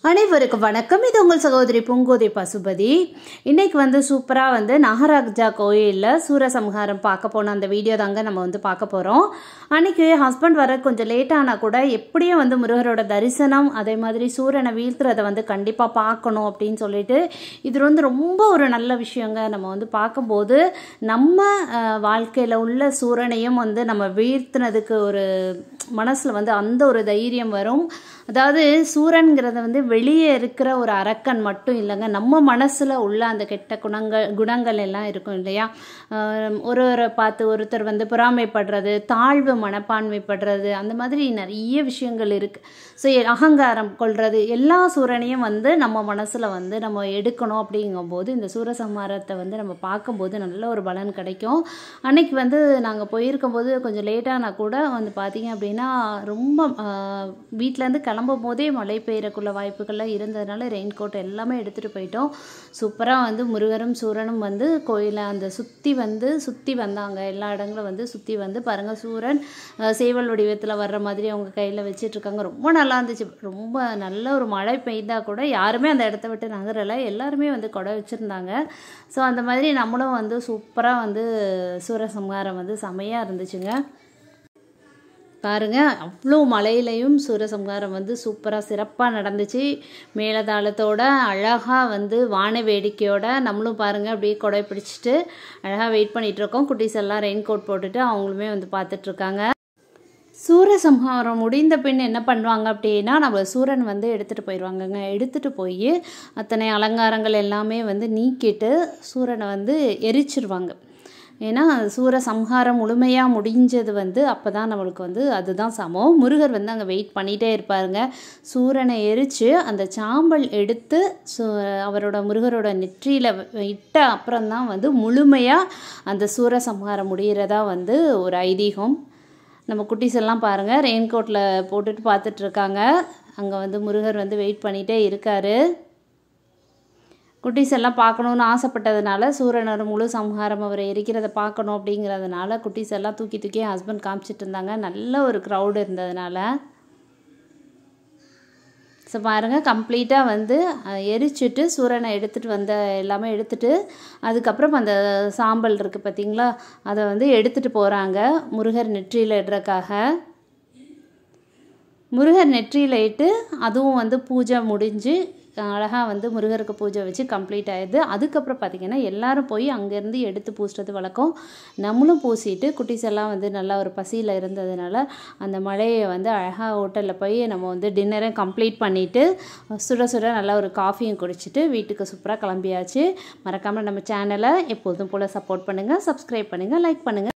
அனைவருக்கும் வணக்கம். இது உங்கள் சகோதரி பூங்கோதை பசுபதி. இன்னைக்கு சூப்பராக நாகராஜா கோயிலில் சூரசம்ஹாரம் பார்க்க போன அந்த வீடியோ தாங்க நம்ம பார்க்க போகிறோம். அன்னைக்கு ஹஸ்பண்ட் வர கொஞ்சம் லேட்டானால் கூட எப்படியும் முருகரோட தரிசனம் அதே மாதிரி சூரனை வீழ்த்துறதை கண்டிப்பாக பார்க்கணும் அப்படின்னு சொல்லிட்டு இது ரொம்ப ஒரு நல்ல விஷயங்க. நம்ம பார்க்கும்போது நம்ம வாழ்க்கையில் உள்ள சூரனையும் நம்ம வீழ்த்தினதுக்கு ஒரு மனசில் அந்த ஒரு தைரியம் வரும். அதாவது சூரன்கிறது வெளியே இருக்கிற ஒரு அரக்கன் மட்டும் இல்லைங்க, நம்ம மனசில் உள்ள அந்த கெட்ட குணங்கள் எல்லாம் இருக்கும் இல்லையா. ஒருவரை பார்த்து ஒருத்தர் பொறாமைப்படுறது, தாழ்வு மனப்பான்மைப்படுறது, அந்த மாதிரி நிறைய விஷயங்கள் இருக்குது. ஸோ அகங்காரம் கொள்வது, எல்லா சூரனையும் நம்ம மனசில் நம்ம எடுக்கணும். அப்படிங்கும்போது இந்த சூரசம்ஹாரத்தை நம்ம பார்க்கும்போது நல்ல ஒரு பலன் கிடைக்கும். அன்னைக்கு நாங்கள் போயிருக்கும்போது கொஞ்சம் லேட்டானா கூட பார்த்தீங்க அப்படின்னா ரொம்ப வீட்டிலேருந்து கிளம்பும் போதே மழை பெய்யறக்குள்ள வாய்ப்புகள்லாம் இருந்ததுனால ரெயின் கோட் எல்லாமே எடுத்துகிட்டு போயிட்டோம். சூப்பராக முருகரும் சூரனும் கோயிலை அந்த சுற்றி வந்தாங்க. எல்லா இடங்களும் சுற்றி பாருங்கள், சூரன் சேவல் வடிவத்தில் வர்ற மாதிரி அவங்க கையில் வச்சிட்ருக்காங்க. ரொம்ப நல்லா இருந்துச்சு. ரொம்ப நல்ல ஒரு மழை பெய்தா கூட யாருமே அந்த இடத்த விட்டு நகரலை, எல்லாருமே கொடை வச்சுருந்தாங்க. ஸோ அந்த மாதிரி நம்மளும் சூப்பராக சூரசம்ஹாரம் செமையாக இருந்துச்சுங்க. பாருங்க, அவ்வளோ மலையிலையும் சூரசம்ஹாரம் சூப்பராக சிறப்பாக நடந்துச்சு. மேலதாளத்தோட அழகாக வான வேடிக்கையோட நம்மளும் பாருங்கள் அப்படியே கொடை பிடிச்சிட்டு அழகாக வெயிட் பண்ணிகிட்ருக்கோம். குட்டீஸ் எல்லாம் ரெயின் கோட் போட்டுட்டு அவங்களுமே பார்த்துட்ருக்காங்க. சூரசம்ஹாரம் முடிந்த பின் என்ன பண்ணுவாங்க அப்படின்னா, நம்ம சூரன் எடுத்துகிட்டு போயிடுவாங்கங்க. எடுத்துகிட்டு போய் அத்தனை அலங்காரங்கள் எல்லாமே நீக்கிட்டு சூரனை எரிச்சிருவாங்க. ஏன்னா சூரசம்ஹாரம் முழுமையாக முடிஞ்சது அப்போ தான் நம்மளுக்கு அதுதான் சமம். முருகர் அங்கே வெயிட் பண்ணிகிட்டே இருப்பாருங்க. சூரனை எரித்து அந்த சாம்பல் எடுத்து முருகரோட நெற்றியில் இட்ட அப்புறம்தான் முழுமையாக அந்த சூரசம்ஹாரம் முடிகிறதா ஒரு ஐதீகம். நம்ம குட்டீஸ் எல்லாம் பாருங்கள் ரெயின் கோட்டில் போட்டுட்டு பார்த்துட்ருக்காங்க. அங்கே முருகர் வெயிட் பண்ணிகிட்டே இருக்கார். குட்டீஸ் எல்லாம் பார்க்கணுன்னு ஆசைப்பட்டதுனால சூரனர் முழு சம்ஹாரம் அவரை எரிக்கிறத பார்க்கணும் அப்படிங்கிறதுனால குட்டீஸ் எல்லாம் தூக்கி ஹஸ்பண்ட் காமிச்சிட்டு இருந்தாங்க. நல்ல ஒரு க்ரௌடு இருந்ததுனால. ஸோ பாருங்கள், கம்ப்ளீட்டாக எரிச்சிட்டு சூரனை எடுத்துகிட்டு எல்லாமே எடுத்துகிட்டு அதுக்கப்புறம் அந்த சாம்பல் இருக்குது பார்த்திங்களா, அதை எடுத்துகிட்டு போகிறாங்க முருகர் நெற்றியில் இடுறக்காக. முருகர் நெற்றியில் இட்டு அதுவும் பூஜை முடிஞ்சு அழகாக முருகருக்கு பூஜை வச்சு கம்ப்ளீட் ஆகிடுது. அதுக்கப்புறம் பார்த்திங்கன்னா எல்லோரும் போய் அங்கேருந்து எடுத்து பூசுறது வழக்கம். நம்மளும் பூசிட்டு குட்டீஸ் எல்லாம் நல்லா ஒரு பசியில் இருந்ததுனால அந்த மழையை அழகாக ஹோட்டலில் போய் நம்ம டின்னரை கம்ப்ளீட் பண்ணிவிட்டு சுட சுட நல்லா ஒரு காஃபியும் குடிச்சிட்டு வீட்டுக்கு சூப்பராக கிளம்பியாச்சு. மறக்காமல் நம்ம சேனலை எப்போதும் போல் சப்போர்ட் பண்ணுங்கள், சப்ஸ்கிரைப் பண்ணுங்கள், லைக் பண்ணுங்கள்.